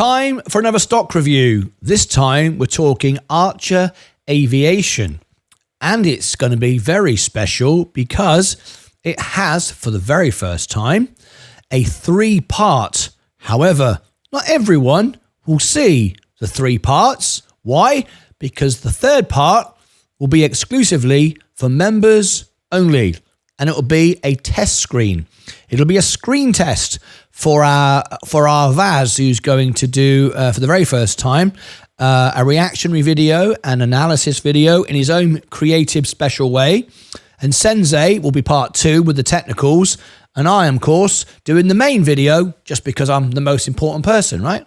Time for another stock review. This time we're talking ACHR Aviation. And it's going to be very special because it has, for the very first time, a 3-part. However, not everyone will see the 3 parts. Why? Because the 3rd part will be exclusively for members only. And it will be a test screen. It'll be a screen test for our Vaz, who's going to do, for the very first time, a reactionary video and analysis video in his own creative, special way. And Sensei will be part 2 with the technicals. And I am, of course, doing the main video just because I'm the most important person, right?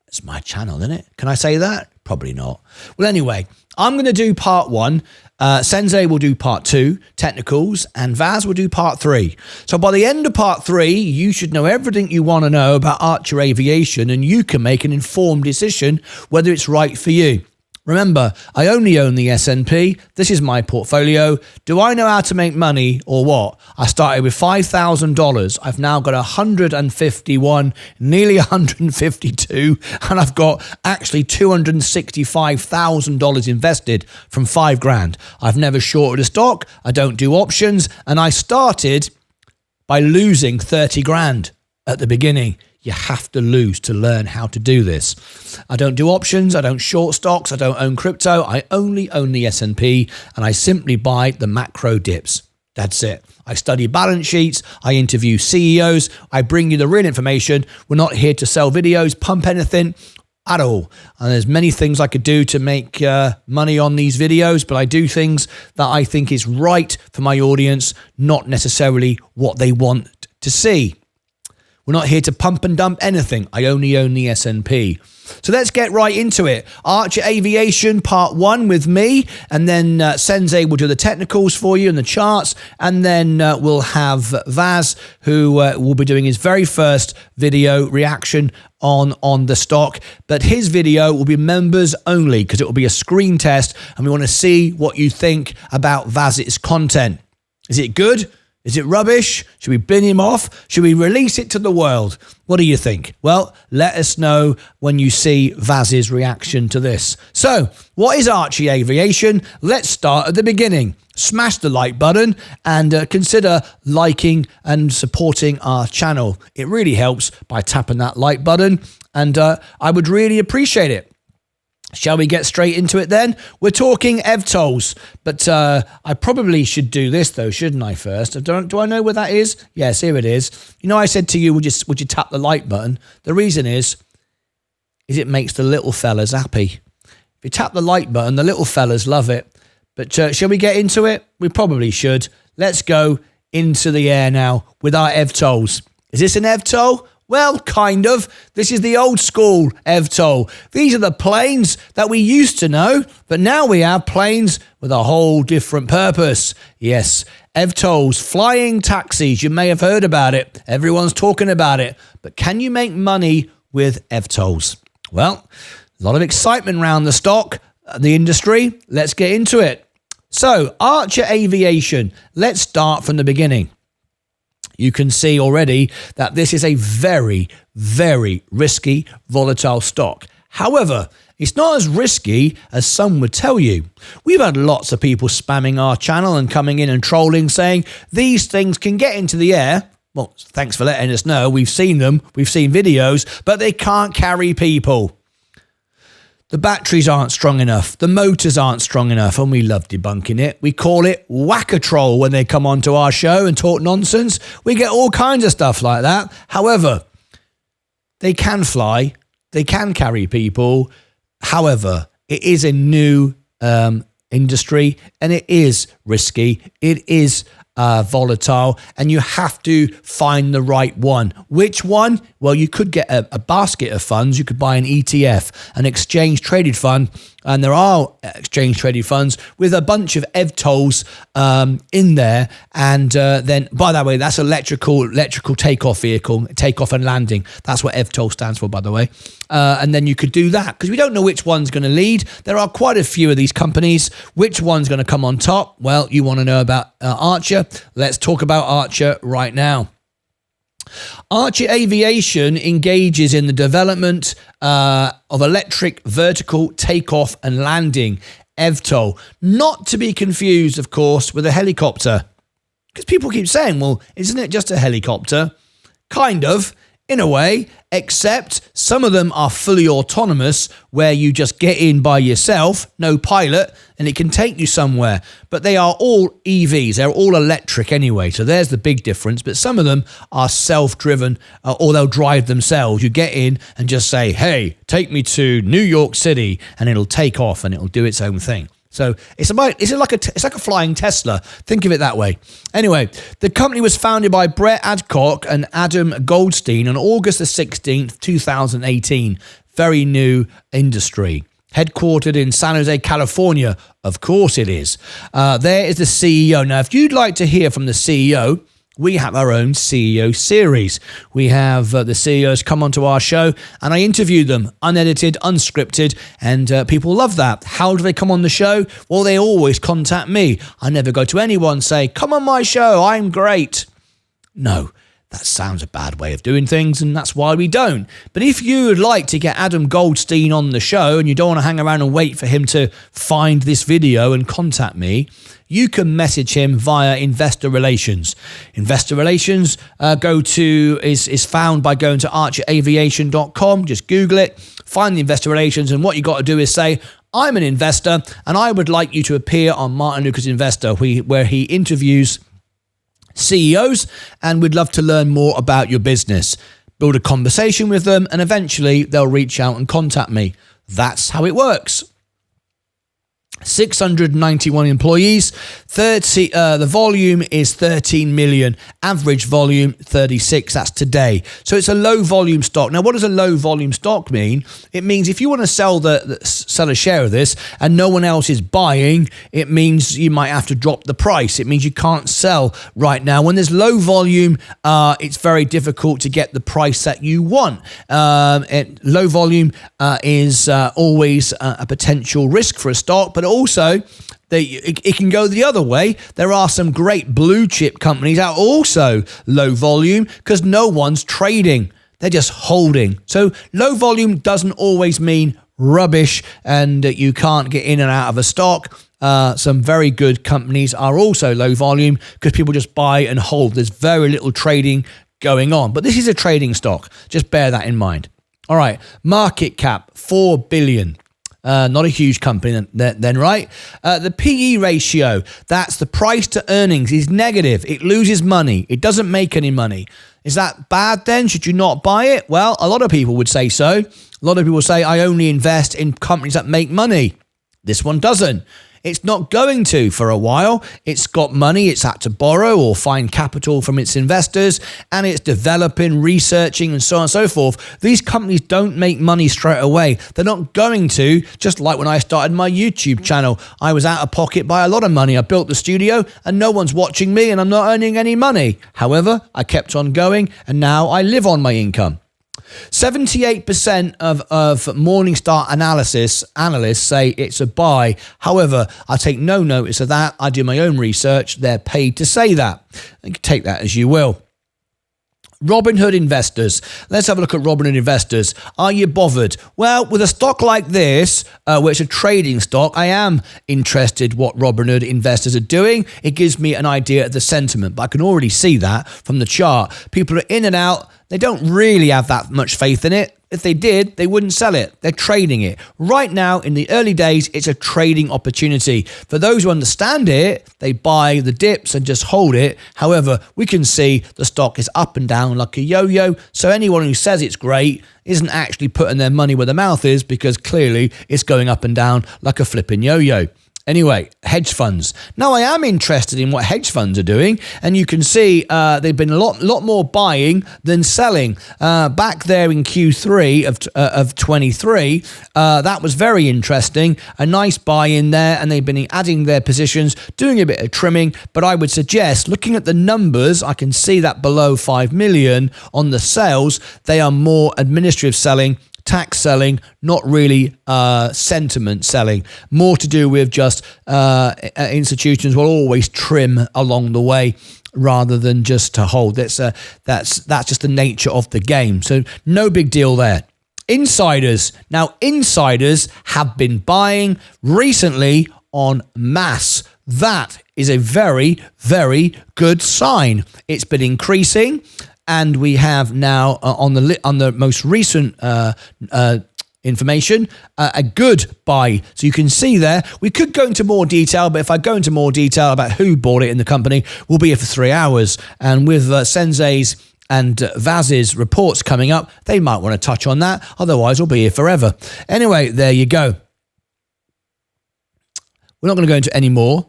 It's my channel, isn't it? Can I say that? Probably not. Well, anyway, I'm going to do part 1. Sensei will do part 2, technicals, and Vaz will do part 3. So by the end of part 3, you should know everything you want to know about ACHR Aviation, and you can make an informed decision whether it's right for you. Remember, I only own the S&P. This is my portfolio. Do I know how to make money or what? I started with $5,000. I've now got 151, nearly 152, and I've got actually $265,000 invested from $5,000. I've never shorted a stock. I don't do options, and I started by losing 30 grand at the beginning. You have to lose to learn how to do this. I don't do options. I don't short stocks. I don't own crypto. I only own the S&P, and I simply buy the macro dips. That's it. I study balance sheets. I interview CEOs. I bring you the real information. We're not here to sell videos, pump anything at all. And there's many things I could do to make money on these videos, but I do things that I think is right for my audience, not necessarily what they want to see. We're not here to pump and dump anything. I only own the S&P. So let's get right into it. ACHR Aviation part 1 with me, and then Sensei will do the technicals for you and the charts, and then we'll have Vaz, who will be doing his very first video reaction on the stock. But his video will be members only because it will be a screen test, and we want to see what you think about Vaz's content. Is it good? Is it rubbish? Should we bin him off? Should we release it to the world? What do you think? Well, let us know when you see Vaz's reaction to this. So, what is ACHR Aviation? Let's start at the beginning. Smash the like button and consider liking and supporting our channel. It really helps by tapping that like button, and I would really appreciate it. Shall we get straight into it then? We're talking eVTOLs, but I probably should do this though, shouldn't I first? Do I know where that is? Yes, here it is. You know, I said to you, would you tap the like button? The reason is it makes the little fellas happy. If you tap the like button, the little fellas love it. But shall we get into it? We probably should. Let's go into the air now with our eVTOLs. Is this an eVTOL? Well, kind of. This is the old school eVTOL. These are the planes that we used to know, but now we have planes with a whole different purpose. Yes, eVTOLs, flying taxis. You may have heard about it. Everyone's talking about it. But can you make money with eVTOLs? Well, a lot of excitement around the stock, the industry. Let's get into it. So, ACHR Aviation. Let's start from the beginning. You can see already that this is a very, very risky, volatile stock. However, it's not as risky as some would tell you. We've had lots of people spamming our channel and coming in and trolling, saying these things can get into the air. Well, thanks for letting us know. We've seen them. We've seen videos, but they can't carry people. The batteries aren't strong enough. The motors aren't strong enough, and we love debunking it. We call it whack-a-troll when they come onto our show and talk nonsense. We get all kinds of stuff like that. However, they can fly. They can carry people. However, it is a new industry, and it is risky. It is volatile, and you have to find the right one. Which one? Well, you could get a basket of funds. You could buy an ETF, an exchange traded fund, and there are exchange traded funds with a bunch of eVTOLs in there. And then, by the way, that's electrical takeoff vehicle, takeoff and landing. That's what eVTOL stands for, by the way. And then you could do that because we don't know which one's going to lead. There are quite a few of these companies. Which one's going to come on top? Well, you want to know about ACHR. Let's talk about ACHR right now. ACHR Aviation engages in the development of electric vertical takeoff and landing, eVTOL. Not to be confused, of course, with a helicopter. Because people keep saying, well, isn't it just a helicopter? Kind of, in a way, except some of them are fully autonomous, where you just get in by yourself, no pilot, and it can take you somewhere. But they are all EVs. They're all electric anyway. So there's the big difference. But some of them are self-driven, or they'll drive themselves. You get in and just say, hey, take me to New York City, and it'll take off and it'll do its own thing. So it's like a flying Tesla. Think of it that way. Anyway, the company was founded by Brett Adcock and Adam Goldstein on August the 16th, 2018. Very new industry. Headquartered in San Jose, California. Of course it is. There is the CEO. Now, if you'd like to hear from the CEO, we have our own CEO series. We have the CEOs come onto our show and I interview them, unedited, unscripted, and people love that. How do they come on the show? Well, they always contact me. I never go to anyone and say, come on my show, I'm great. No, that sounds a bad way of doing things, and that's why we don't. But if you would like to get Adam Goldstein on the show and you don't want to hang around and wait for him to find this video and contact me, you can message him via Investor Relations. Investor Relations is found by going to ACHRaviation.com. Just Google it, find the Investor Relations, and what you got to do is say, I'm an investor and I would like you to appear on Martyn Lucas Investor, where he interviews CEOs, and we'd love to learn more about your business. Build a conversation with them, and eventually they'll reach out and contact me. That's how it works. 691 employees, the volume is 13 million, average volume 36, that's today. So it's a low volume stock. Now, what does a low volume stock mean? It means if you want to sell a share of this and no one else is buying, it means you might have to drop the price. It means you can't sell right now. When there's low volume, it's very difficult to get the price that you want. Low volume is always a potential risk for a stock, but also it can go the other way. There are some great blue chip companies that are also low volume because no one's trading. They're just holding. So low volume doesn't always mean rubbish and you can't get in and out of a stock. Some very good companies are also low volume because people just buy and hold. There's very little trading going on. But this is a trading stock. Just bear that in mind. All right. Market cap, 4 billion. Not a huge company then, right? The PE ratio, that's the price to earnings, is negative. It loses money. It doesn't make any money. Is that bad then? Should you not buy it? Well, a lot of people would say so. A lot of people say, I only invest in companies that make money. This one doesn't. It's not going to for a while. It's got money. It's had to borrow or find capital from its investors, and it's developing, researching, and so on and so forth. These companies don't make money straight away. They're not going to, just like when I started my YouTube channel. I was out of pocket by a lot of money. I built the studio and no one's watching me and I'm not earning any money. However, I kept on going and now I live on my income. 78% of Morningstar analysts say it's a buy. However, I take no notice of that. I do my own research. They're paid to say that. You can take that as you will. Robinhood investors. Let's have a look at Robinhood investors. Are you bothered? Well, with a stock like this, which is a trading stock, I am interested what Robinhood investors are doing. It gives me an idea of the sentiment, but I can already see that from the chart. People are in and out. They don't really have that much faith in it. If they did, they wouldn't sell it. They're trading it. Right now, in the early days, it's a trading opportunity. For those who understand it, they buy the dips and just hold it. However, we can see the stock is up and down like a yo-yo. So anyone who says it's great isn't actually putting their money where their mouth is, because clearly it's going up and down like a flipping yo-yo. Anyway, hedge funds. Now, I am interested in what hedge funds are doing, and you can see they've been a lot more buying than selling. Back there in Q3 of 23, that was very interesting. A nice buy in there, and they've been adding their positions, doing a bit of trimming. But I would suggest, looking at the numbers, I can see that below 5 million on the sales, they are more administrative selling, tax selling, not really sentiment selling. More to do with just institutions will always trim along the way. rather than just to hold. That's just the nature of the game. So no big deal there. Insiders. Now, insiders have been buying recently en masse. That is a very, very good sign. It's been increasing, and we have now on the most recent information, a good buy. So you can see there, we could go into more detail, but if I go into more detail about who bought it in the company, we'll be here for 3 hours. And with Sensei's and Vaz's reports coming up, they might want to touch on that. Otherwise, we'll be here forever. Anyway, there you go. We're not going to go into any more.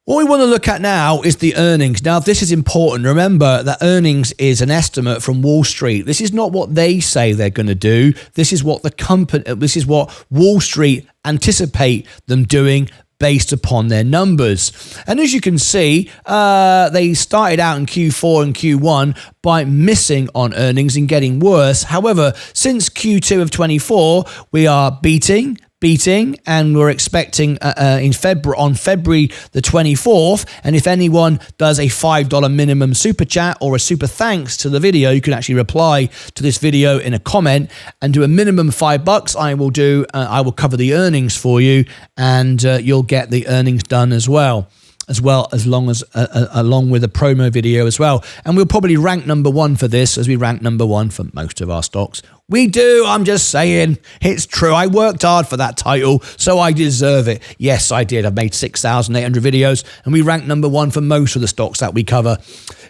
What we want to look at now is the earnings. Now, this is important. Remember that earnings is an estimate from Wall Street. This is not what they say they're going to do. This is what this is what Wall Street anticipate them doing based upon their numbers. And as you can see, they started out in Q4 and Q1 by missing on earnings and getting worse. However, since Q2 of 24, we are beating, and we're expecting on February the 24th. And if anyone does a $5 minimum super chat or a super thanks to the video, you can actually reply to this video in a comment and do a minimum $5. I will cover the earnings for you, and you'll get the earnings done as long as along with a promo video as well. And we'll probably rank number one for this, as we rank number one for most of our stocks. We do. I'm just saying. It's true. I worked hard for that title, so I deserve it. Yes, I did. I've made 6,800 videos, and we rank number one for most of the stocks that we cover.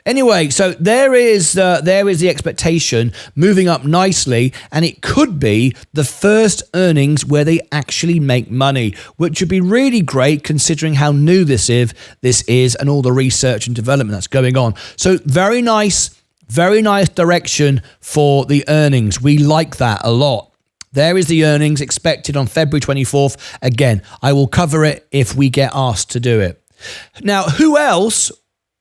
Anyway, so there is the expectation moving up nicely, and it could be the first earnings where they actually make money, which would be really great considering how new this is and all the research and development that's going on. So very nice direction for the earnings. We like that a lot. There is the earnings expected on February 24th. Again, I will cover it if we get asked to do it. Now, who else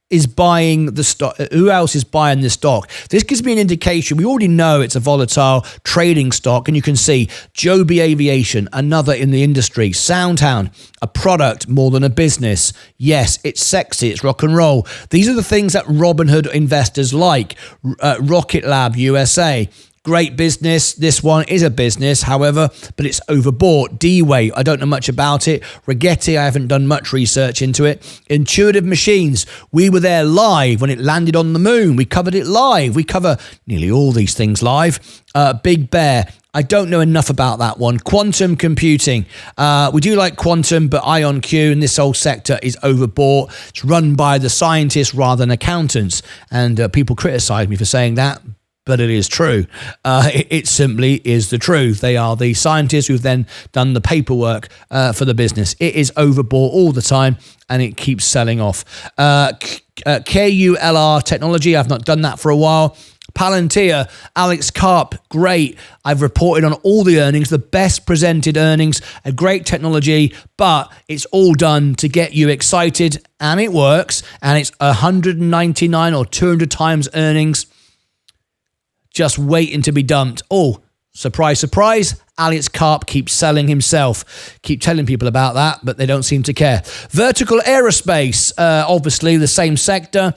is buying the stock? Who else is buying this stock? This gives me an indication. We already know it's a volatile trading stock, and you can see Joby Aviation, another in the industry. Soundhound, a product more than a business. Yes, it's sexy, it's rock and roll. These are the things that Robinhood investors like. Rocket Lab USA. Great business. This one is a business, however, but it's overbought. D-Way, I don't know much about it. Rigetti, I haven't done much research into it. Intuitive Machines, we were there live when it landed on the moon. We covered it live. We cover nearly all these things live. Big Bear, I don't know enough about that one. Quantum computing, we do like quantum, but IonQ and this whole sector is overbought. It's run by the scientists rather than accountants, and people criticize me for saying that, but it is true. It simply is the truth. They are the scientists who've then done the paperwork for the business. It is overbought all the time, and it keeps selling off. KULR Technology, I've not done that for a while. Palantir, Alex Karp, great. I've reported on all the earnings, the best presented earnings, a great technology, but it's all done to get you excited, and it works, and it's 199 or 200 times earnings, just waiting to be dumped. Oh, surprise, surprise. Alex Karp keeps selling himself. Keep telling people about that, but they don't seem to care. Vertical Aerospace, obviously the same sector.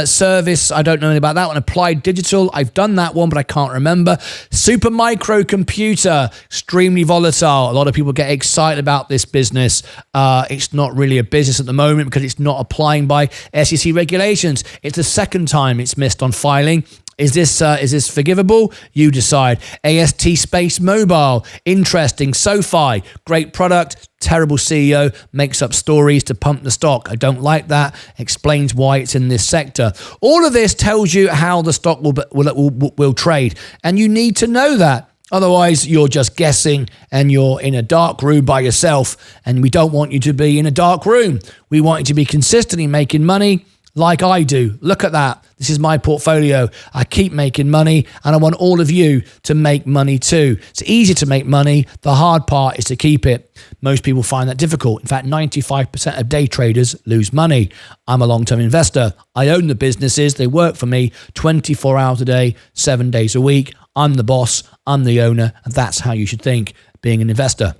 Service, I don't know anything about that one. Applied Digital, I've done that one, but I can't remember. Supermicro Computer, extremely volatile. A lot of people get excited about this business. It's not really a business at the moment because it's not applying by SEC regulations. It's the second time it's missed on filing. Is this forgivable? You decide. AST Space Mobile, interesting. SoFi, great product, terrible CEO, makes up stories to pump the stock. I don't like that. Explains why it's in this sector. All of this tells you how the stock will trade, and you need to know that. Otherwise, you're just guessing and you're in a dark room by yourself, and we don't want you to be in a dark room. We want you to be consistently making money like I do. Look at that. This is my portfolio. I keep making money, and I want all of you to make money too. It's easy to make money. The hard part is to keep it. Most people find that difficult. In fact, 95% of day traders lose money. I'm a long-term investor. I own the businesses. They work for me 24 hours a day, 7 days a week. I'm the boss. I'm the owner. And that's how you should think being an investor.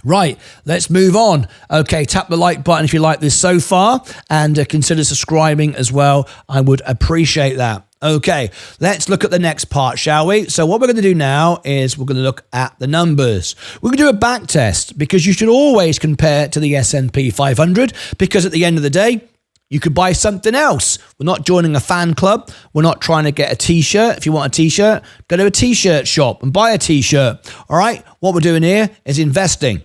Right, let's move on. Okay, tap the like button if you like this so far, and consider subscribing as well. I would appreciate that. Okay, let's look at the next part, shall we? So what we're going to do now is we're going to look at the numbers. We're going to do a back test, because you should always compare to the S&P 500, because at the end of the day, you could buy something else. We're not joining a fan club. We're not trying to get a t-shirt. If you want a t-shirt, go to a t-shirt shop and buy a t-shirt. All right, what we're doing here is investing.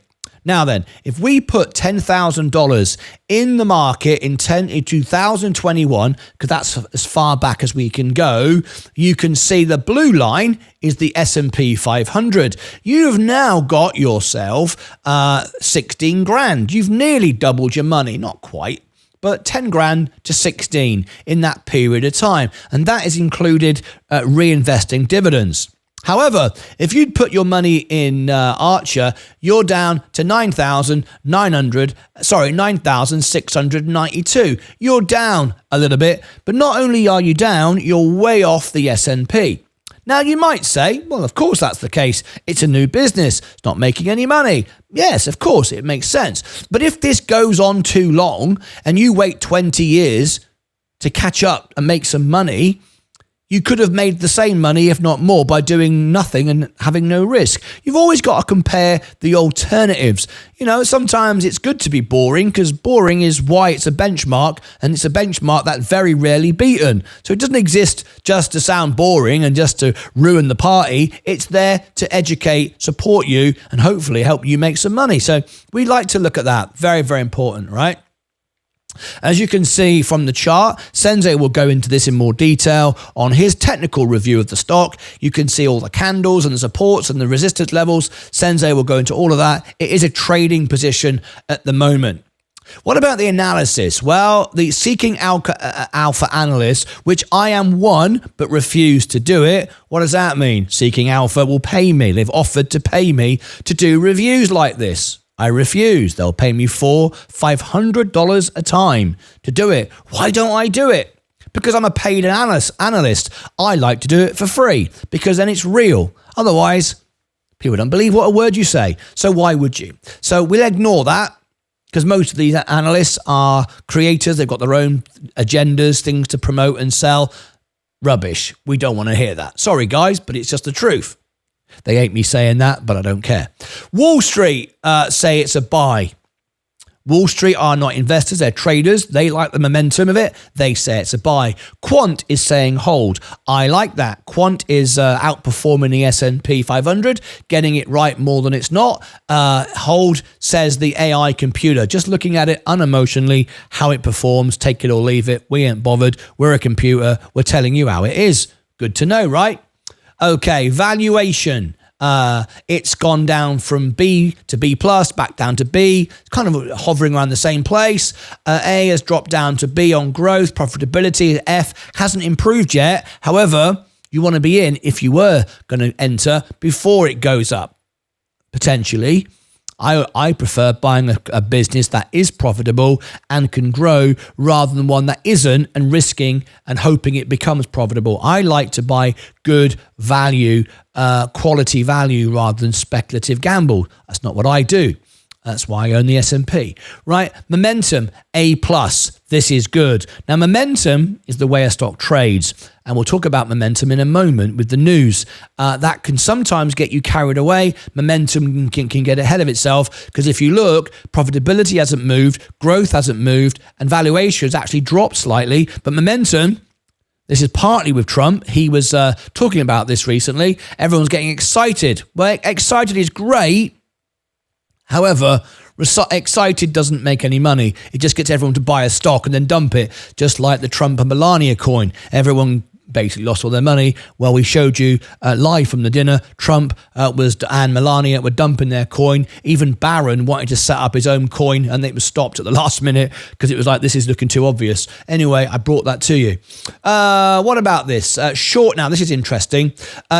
Now then, if we put $10,000 in the market in 2021, because that's as far back as we can go, you can see the blue line is the S&P 500. You've now got yourself 16 grand. You've nearly doubled your money, not quite, but 10 grand to 16 in that period of time. And that is included reinvesting dividends. However, if you'd put your money in ACHR, you're down to 9,692. You're down a little bit, but not only are you down, you're way off the S&P. Now, you might say, well, of course that's the case. It's a new business. It's not making any money. Yes, of course, it makes sense. But if this goes on too long and you wait 20 years to catch up and make some money, you could have made the same money, if not more, by doing nothing and having no risk. You've always got to compare the alternatives. You know, sometimes it's good to be boring, because boring is why it's a benchmark, and it's a benchmark that's very rarely beaten. So it doesn't exist just to sound boring and just to ruin the party. It's there to educate, support you, and hopefully help you make some money. So we like to look at that. Very, very important, right? As you can see from the chart, Sensei will go into this in more detail on his technical review of the stock. You can see all the candles and the supports and the resistance levels. Sensei will go into all of that. It is a trading position at the moment. What about the analysis? Well, the Seeking Alpha analyst, which I am one, but refuse to do it. What does that mean? Seeking Alpha will pay me. They've offered to pay me to do reviews like this. I refuse. They'll pay me $500 a time to do it. Why don't I do it? Because I'm a paid analyst. I like to do it for free, because then it's real. Otherwise, people don't believe what a word you say. So why would you? So we'll ignore that, because most of these analysts are creators. They've got their own agendas, things to promote and sell. Rubbish. We don't want to hear that. Sorry, guys, but it's just the truth. They hate me saying that, but I don't care. Wall Street say it's a buy. Wall Street are not investors, they're traders. They like the momentum of it. They say it's a buy. Quant is saying hold. I like that. Quant is outperforming the S&P 500, getting it right more than it's not. Hold says the AI computer. Just looking at it unemotionally, how it performs, take it or leave it. We ain't bothered. We're a computer. We're telling you how it is. Good to know, right? Okay, valuation. It's gone down from B to B plus, back down to B. It's kind of hovering around the same place. A has dropped down to B on growth. Profitability, F hasn't improved yet. However, you want to be in if you were going to enter before it goes up, potentially. I prefer buying a business that is profitable and can grow rather than one that isn't and risking and hoping it becomes profitable. I like to buy good value, quality value rather than speculative gamble. That's not what I do. That's why I own the S&P, right? Momentum, A+. This is good. Now, momentum is the way a stock trades. And we'll talk about momentum in a moment with the news. That can sometimes get you carried away. Momentum can get ahead of itself, because if you look, profitability hasn't moved, growth hasn't moved, and valuations actually dropped slightly. But momentum, this is partly with Trump. He was talking about this recently. Everyone's getting excited. Well, excited is great. However, excited doesn't make any money. It just gets everyone to buy a stock and then dump it, just like the Trump and Melania coin. Everyone basically lost all their money. Well, we showed you live from the dinner. Trump and Melania were dumping their coin. Even Barron wanted to set up his own coin, and it was stopped at the last minute because it was like, this is looking too obvious. Anyway, I brought that to you. What about this? Short, now this is interesting.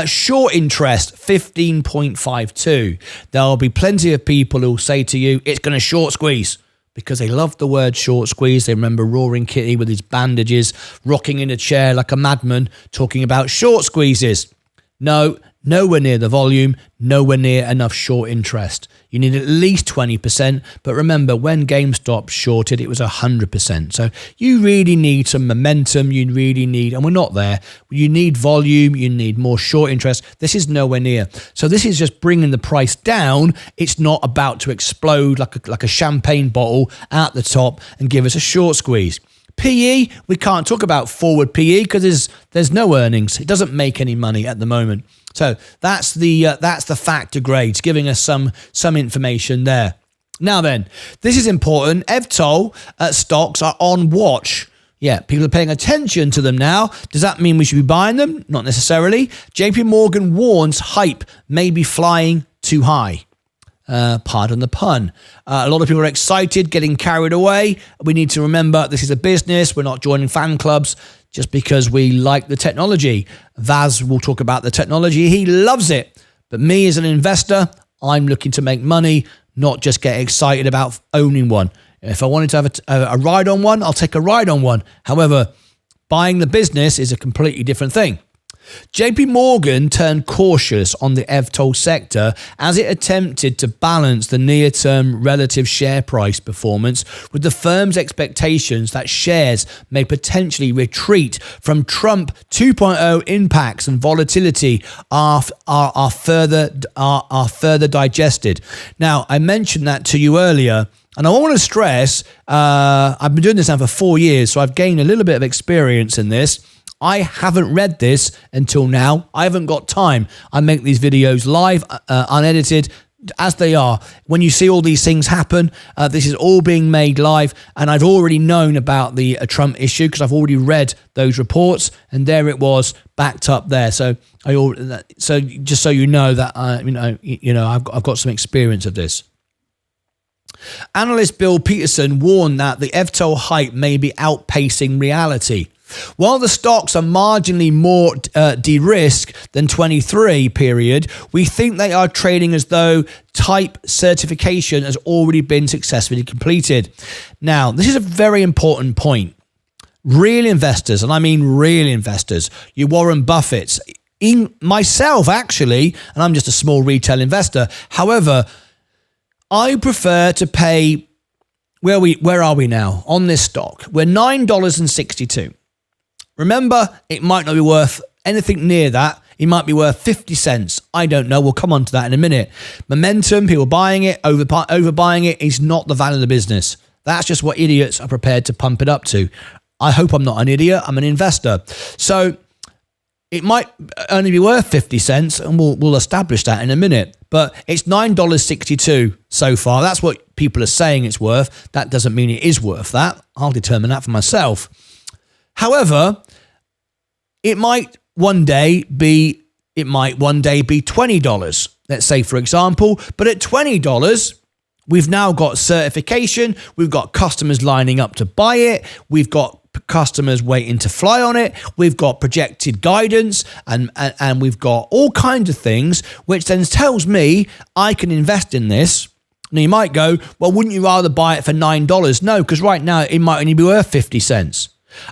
Short interest, 15.52. There'll be plenty of people who'll say to you, it's going to short squeeze, because they love the word short squeeze. They remember Roaring Kitty with his bandages, rocking in a chair like a madman, talking about short squeezes. No, nowhere near the volume, nowhere near enough short interest. You need at least 20%, but remember, when GameStop shorted, it was 100%. So you really need some momentum, you really need, and we're not there, you need volume, you need more short interest. This is nowhere near. So this is just bringing the price down. It's not about to explode like a champagne bottle at the top and give us a short squeeze. PE, we can't talk about forward PE because there's no earnings. It doesn't make any money at the moment. So that's the factor grades, giving us some information there. Now then, this is important. eVTOL stocks are on watch. Yeah, people are paying attention to them now. Does that mean we should be buying them? Not necessarily. JP Morgan warns hype may be flying too high. Pardon the pun. A lot of people are excited, getting carried away. We need to remember this is a business. We're not joining fan clubs just because we like the technology. Vaz will talk about the technology. He loves it. But me as an investor, I'm looking to make money, not just get excited about owning one. If I wanted to have a ride on one, I'll take a ride on one. However, buying the business is a completely different thing. JP Morgan turned cautious on the eVTOL sector as it attempted to balance the near-term relative share price performance with the firm's expectations that shares may potentially retreat from Trump 2.0 impacts and volatility are further digested. Now, I mentioned that to you earlier, and I want to stress, I've been doing this now for 4 years, so I've gained a little bit of experience in this. I haven't read this until now. I haven't got time. I make these videos live, unedited, as they are. When you see all these things happen, this is all being made live, and I've already known about the Trump issue because I've already read those reports, and there it was, backed up there. So just so you know that I've got some experience of this. Analyst Bill Peterson warned that the eVTOL hype may be outpacing reality. While the stocks are marginally more de-risked than 23 period, we think they are trading as though type certification has already been successfully completed. Now, this is a very important point. Real investors, and I mean real investors, you Warren Buffetts, in myself actually, and I'm just a small retail investor. However, I prefer to pay, where are we now on this stock? We're $9.62. Remember, it might not be worth anything near that. It might be worth 50 cents. I don't know. We'll come on to that in a minute. Momentum, people buying it, overbuying it is not the value of the business. That's just what idiots are prepared to pump it up to. I hope I'm not an idiot. I'm an investor. So it might only be worth 50 cents, and we'll establish that in a minute. But it's $9.62 so far. That's what people are saying it's worth. That doesn't mean it is worth that. I'll determine that for myself. However, it might one day be $20. Let's say, for example, but at $20, we've now got certification. We've got customers lining up to buy it. We've got customers waiting to fly on it. We've got projected guidance and we've got all kinds of things, which then tells me I can invest in this. Now you might go, well, wouldn't you rather buy it for $9? No, because right now it might only be worth 50 cents.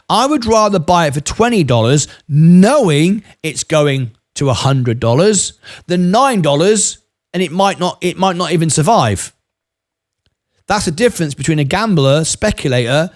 I would rather buy it for $20 knowing it's going to $100 than $9 and it might not even survive. That's the difference between a gambler, speculator,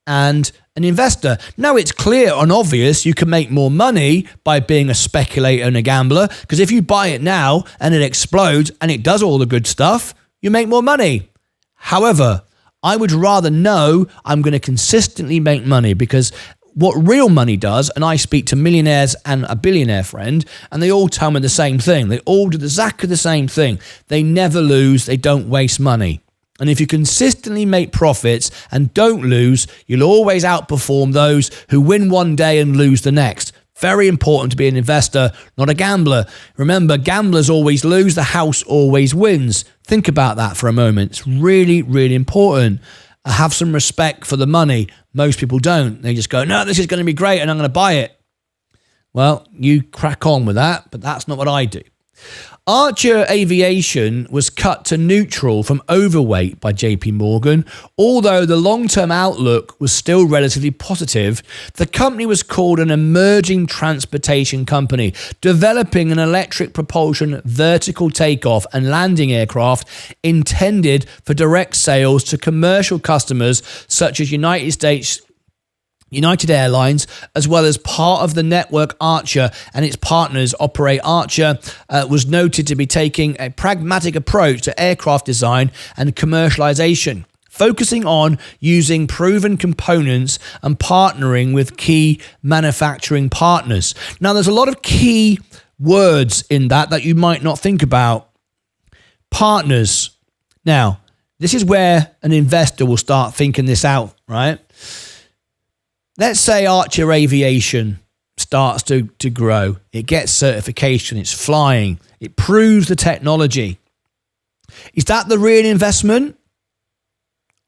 and an investor. Now it's clear and obvious you can make more money by being a speculator and a gambler, because if you buy it now and it explodes and it does all the good stuff, you make more money. However, I would rather know I'm going to consistently make money, because what real money does, and I speak to millionaires and a billionaire friend, and they all tell me the same thing. They all do exactly the same thing. They never lose. They don't waste money. And if you consistently make profits and don't lose, you'll always outperform those who win one day and lose the next. Very important to be an investor, not a gambler. Remember, gamblers always lose, the house always wins. Think about that for a moment. It's really, really important. Have some respect for the money. Most people don't. They just go, no, this is going to be great and I'm going to buy it. Well, you crack on with that, but that's not what I do. ACHR Aviation was cut to neutral from overweight by JP Morgan. Although the long-term outlook was still relatively positive, the company was called an emerging transportation company, developing an electric propulsion vertical takeoff and landing aircraft intended for direct sales to commercial customers such as United Airlines, as well as part of the network ACHR and its partners operate. ACHR was noted to be taking a pragmatic approach to aircraft design and commercialization, focusing on using proven components and partnering with key manufacturing partners. Now, there's a lot of key words in that you might not think about. Partners. Now, this is where an investor will start thinking this out, right? Let's say ACHR Aviation starts to grow. It gets certification. It's flying. It proves the technology. Is that the real investment?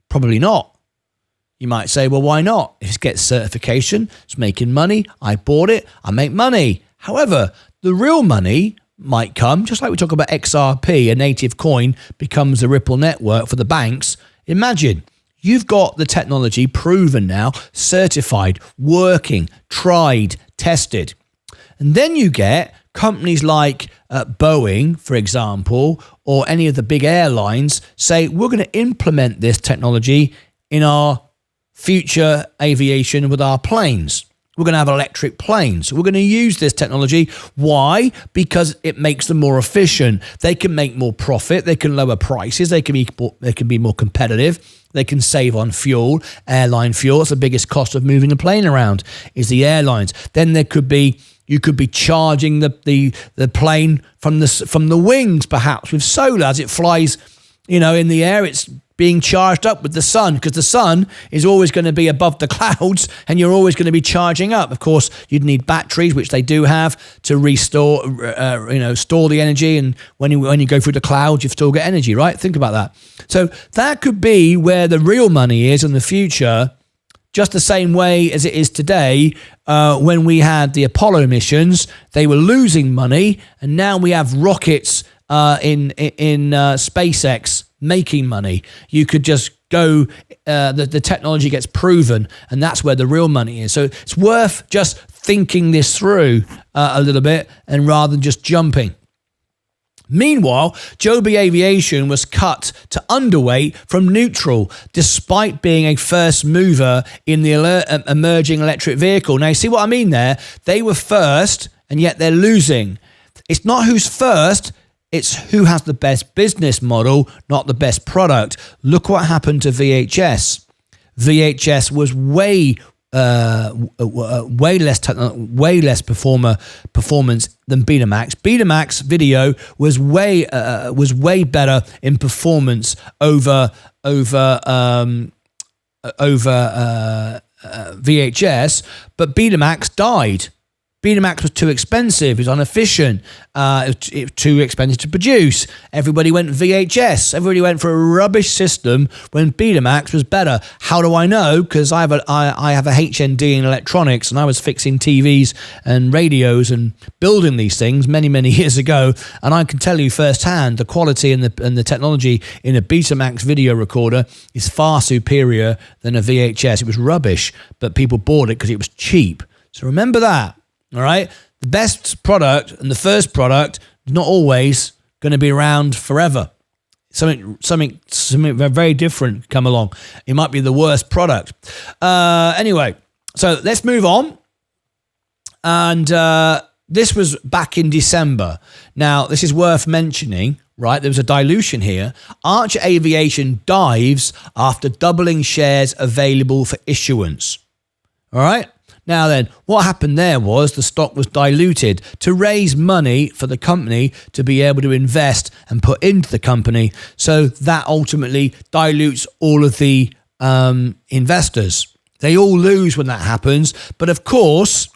Probably not. You might say, well, why not? If it gets certification, it's making money. I bought it. I make money. However, the real money might come, just like we talk about XRP, a native coin becomes a Ripple network for the banks. Imagine you've got the technology proven now, certified, working, tried, tested. And then you get companies like Boeing, for example, or any of the big airlines say, we're going to implement this technology in our future aviation with our planes. We're going to have electric planes. We're going to use this technology. Why? Because it makes them more efficient. They can make more profit. They can lower prices. They can be more competitive. They can save on fuel, airline fuel. It's the biggest cost of moving a plane around is the airlines. Then you could be charging the plane from the wings, perhaps with solar as it flies, in the air. It's being charged up with the sun, because the sun is always going to be above the clouds and you're always going to be charging up. Of course, you'd need batteries, which they do have, to restore, store the energy. And when you go through the clouds, you still get energy, right? Think about that. So that could be where the real money is in the future, just the same way as it is today. When we had the Apollo missions, they were losing money, and now we have rockets in SpaceX making money. You could just go, the technology gets proven, and that's where the real money is. So it's worth just thinking this through a little bit, and rather than just jumping. Meanwhile, Joby Aviation was cut to underweight from neutral, despite being a first mover in the emerging electric vehicle. Now, you see what I mean there? They were first, and yet they're losing. It's not who's first, it's who has the best business model, not the best product. Look what happened to VHS. VHS was way less performance than Betamax. Betamax video was way better in performance over VHS, but Betamax died. Betamax was too expensive. It was inefficient. It was too expensive to produce. Everybody went VHS. Everybody went for a rubbish system when Betamax was better. How do I know? Because I have a HND in electronics, and I was fixing TVs and radios and building these things many, many years ago. And I can tell you firsthand, the quality and the technology in a Betamax video recorder is far superior than a VHS. It was rubbish, but people bought it because it was cheap. So remember that. All right, the best product and the first product is not always going to be around forever. Something very different come along. It might be the worst product. Anyway, so let's move on. And this was back in December. Now, this is worth mentioning, right? There was a dilution here. ACHR Aviation dives after doubling shares available for issuance. All right. Now then, what happened there was the stock was diluted to raise money for the company to be able to invest and put into the company. So that ultimately dilutes all of the investors. They all lose when that happens. But of course,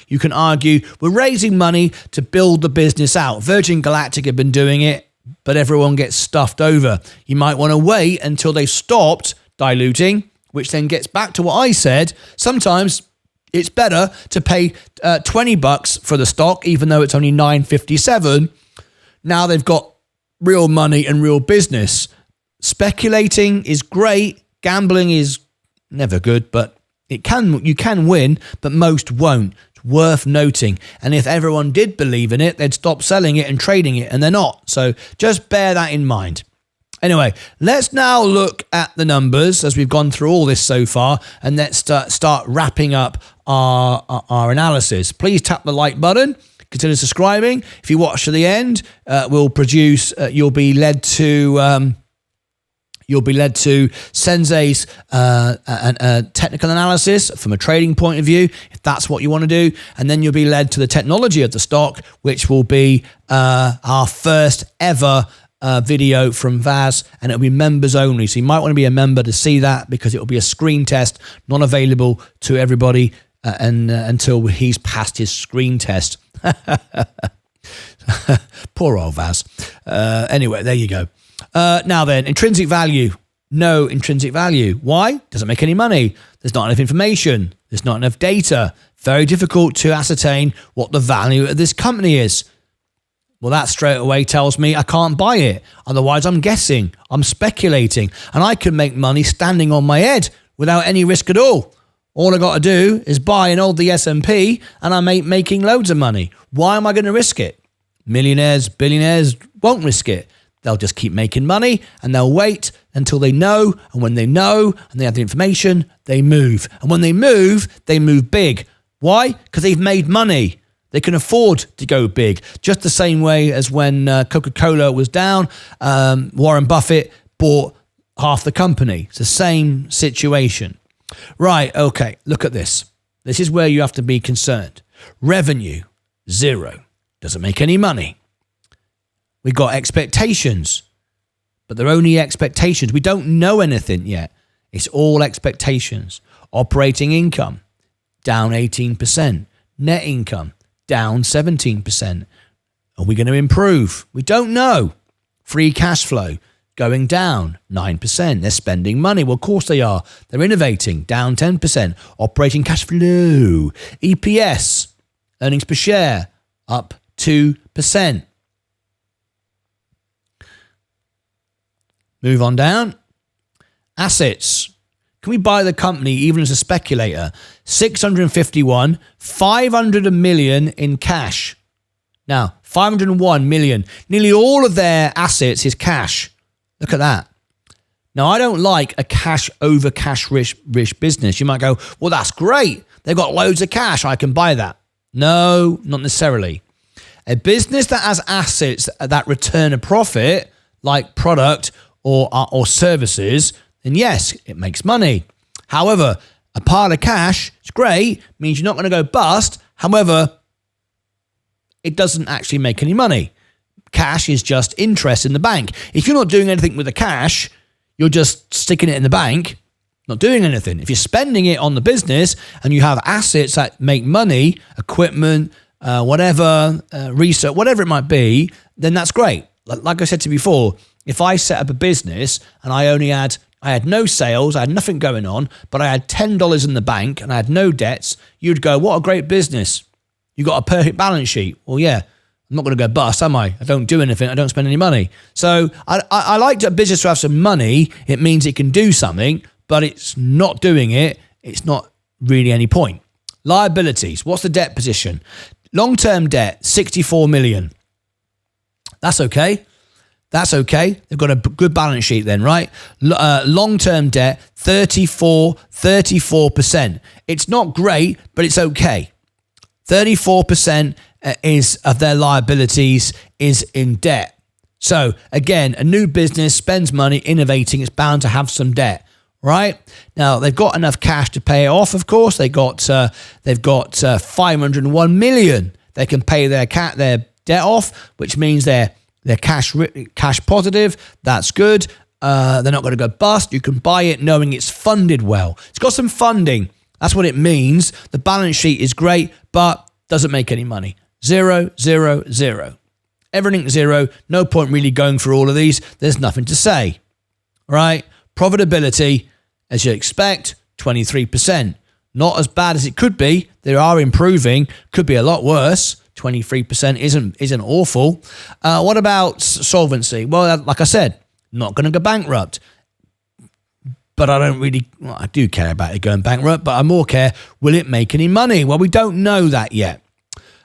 you can argue we're raising money to build the business out. Virgin Galactic have been doing it, but everyone gets stuffed over. You might want to wait until they stopped diluting, which then gets back to what I said. Sometimes it's better to pay $20 for the stock, even though it's only $9.57, Now they've got real money and real business. Speculating is great. Gambling is never good, but you can win, but most won't. It's worth noting. And if everyone did believe in it, they'd stop selling it and trading it, and they're not. So just bear that in mind. Anyway, let's now look at the numbers as we've gone through all this so far, and let's start wrapping up our analysis. Please tap the like button. Consider subscribing. If you watch to the end, you'll be led to Sensei's technical analysis from a trading point of view, if that's what you want to do. And then you'll be led to the technology of the stock, which will be our first ever video from Vaz, and it'll be members only. So you might want to be a member to see that, because it will be a screen test, not available to everybody until he's passed his screen test. Poor old Vaz. Anyway, there you go. Now then, intrinsic value. No intrinsic value. Why? Doesn't make any money. There's not enough information. There's not enough data. Very difficult to ascertain what the value of this company is. Well, that straight away tells me I can't buy it. Otherwise, I'm guessing. I'm speculating. And I can make money standing on my head without any risk at all. All I got to do is buy and hold the S&P, and I'm making loads of money. Why am I going to risk it? Millionaires, billionaires won't risk it. They'll just keep making money, and they'll wait until they know. And when they know and they have the information, they move. And when they move big. Why? Because they've made money. They can afford to go big. Just the same way as when Coca-Cola was down, Warren Buffett bought half the company. It's the same situation. Right, okay, look at this. This is where you have to be concerned. Revenue, 0. Doesn't make any money. We got expectations, but they're only expectations. We don't know anything yet. It's all expectations. Operating income, down 18%. Net income, down 17%. Are we going to improve? We don't know. Free cash flow, going down 9%. They're spending money. Well, of course they are. They're innovating, down 10%. Operating cash flow, EPS, earnings per share, up 2%. Move on down. Assets. Can we buy the company even as a speculator? 651, 500 million in cash. Now, 501 million. Nearly all of their assets is cash. Look at that. Now, I don't like a cash over cash rich business. You might go, well, that's great. They've got loads of cash. I can buy that. No, not necessarily. A business that has assets that return a profit, like product or services, then yes, it makes money. However, a pile of cash is great, means you're not going to go bust. However, it doesn't actually make any money. Cash is just interest in the bank. If you're not doing anything with the cash, you're just sticking it in the bank, not doing anything. If you're spending it on the business and you have assets that make money, equipment, research, whatever it might be, then that's great. Like I said to you before, if I set up a business and I had no sales, I had nothing going on, but I had $10 in the bank and I had no debts, you'd go, what a great business. You got a perfect balance sheet. Well, yeah, I'm not going to go bust, am I? I don't do anything. I don't spend any money. So I like a business to have some money. It means it can do something, but it's not doing it. It's not really any point. Liabilities. What's the debt position? Long-term debt, 64 million. That's okay. That's okay. They've got a good balance sheet then, right? Long-term debt, 34%. It's not great, but it's okay. 34% is of their liabilities is in debt. So again, a new business spends money innovating. It's bound to have some debt, right? Now they've got enough cash to pay it off. Of course, they've got 501 million. They can pay their debt off, which means they're cash positive. That's good. They're not going to go bust. You can buy it knowing it's funded well. It's got some funding. That's what it means. The balance sheet is great, but doesn't make any money. 0, 0, 0. Everything 0. No point really going through all of these. There's nothing to say, right? Profitability, as you expect, 23%. Not as bad as it could be. They are improving. Could be a lot worse, 23% isn't awful. What about solvency? Well, like I said, not going to go bankrupt. But I don't really, well, I do care about it going bankrupt, but I more care, will it make any money? Well, we don't know that yet.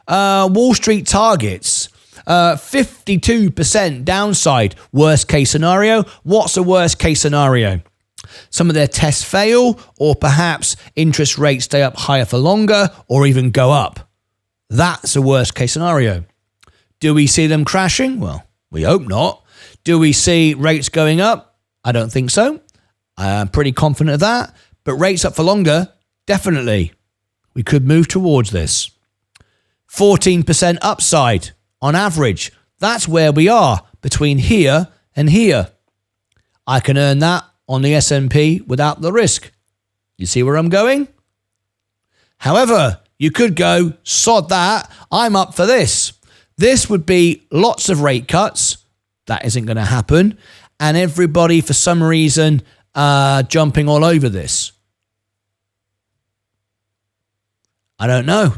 Wall Street targets, 52% downside, worst case scenario. What's a worst case scenario? Some of their tests fail, or perhaps interest rates stay up higher for longer, or even go up. That's a worst case scenario. Do we see them crashing? Well, we hope not. Do we see rates going up? I don't think so. I'm pretty confident of that. But rates up for longer, definitely. We could move towards this. 14% upside on average. That's where we are between here and here. I can earn that on the S&P without the risk. You see where I'm going? However, you could go, sod that, I'm up for this. This would be lots of rate cuts. That isn't going to happen. And everybody, for some reason, jumping all over this. I don't know.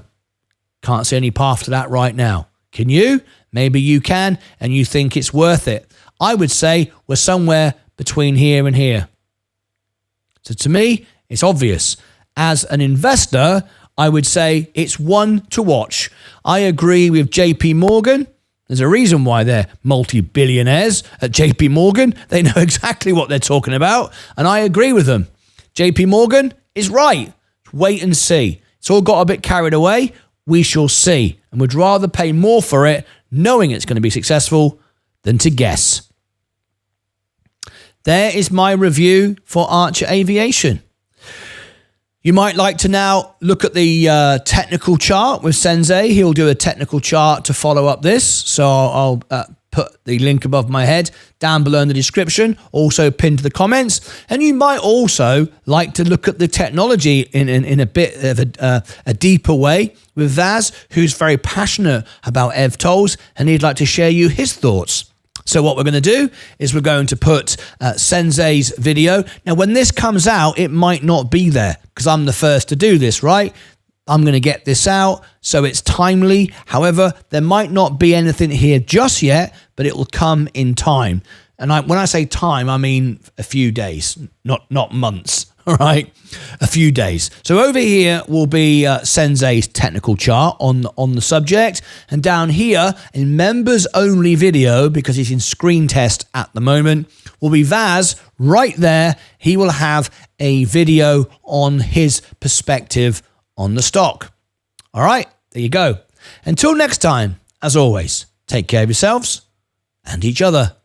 Can't see any path to that right now. Can you? Maybe you can, and you think it's worth it. I would say we're somewhere between here and here. So to me, it's obvious. As an investor, I would say it's one to watch. I agree with JP Morgan. There's a reason why they're multi-billionaires at JP Morgan. They know exactly what they're talking about, and I agree with them. JP Morgan is right. Wait and see. It's all got a bit carried away. We shall see, and would rather pay more for it, knowing it's going to be successful, than to guess. There is my review for ACHR Aviation. You might like to now look at the technical chart with Sensei. He'll do a technical chart to follow up this. So I'll put the link above my head down below in the description, also pinned to the comments. And you might also like to look at the technology in a bit of a deeper way with Vaz, who's very passionate about eVTOLs, and he'd like to share you his thoughts. So what we're going to do is we're going to put Sensei's video. Now, when this comes out, it might not be there because I'm the first to do this, right? I'm going to get this out so it's timely. However, there might not be anything here just yet, but it will come in time. And when I say time, I mean a few days, not months. All right, a few days. So over here will be Sensei's technical chart on the subject, and down here in members only video, because he's in screen test at the moment, will be Vaz right there. He will have a video on his perspective on the stock. All right, there you go. Until next time, as always, take care of yourselves and each other.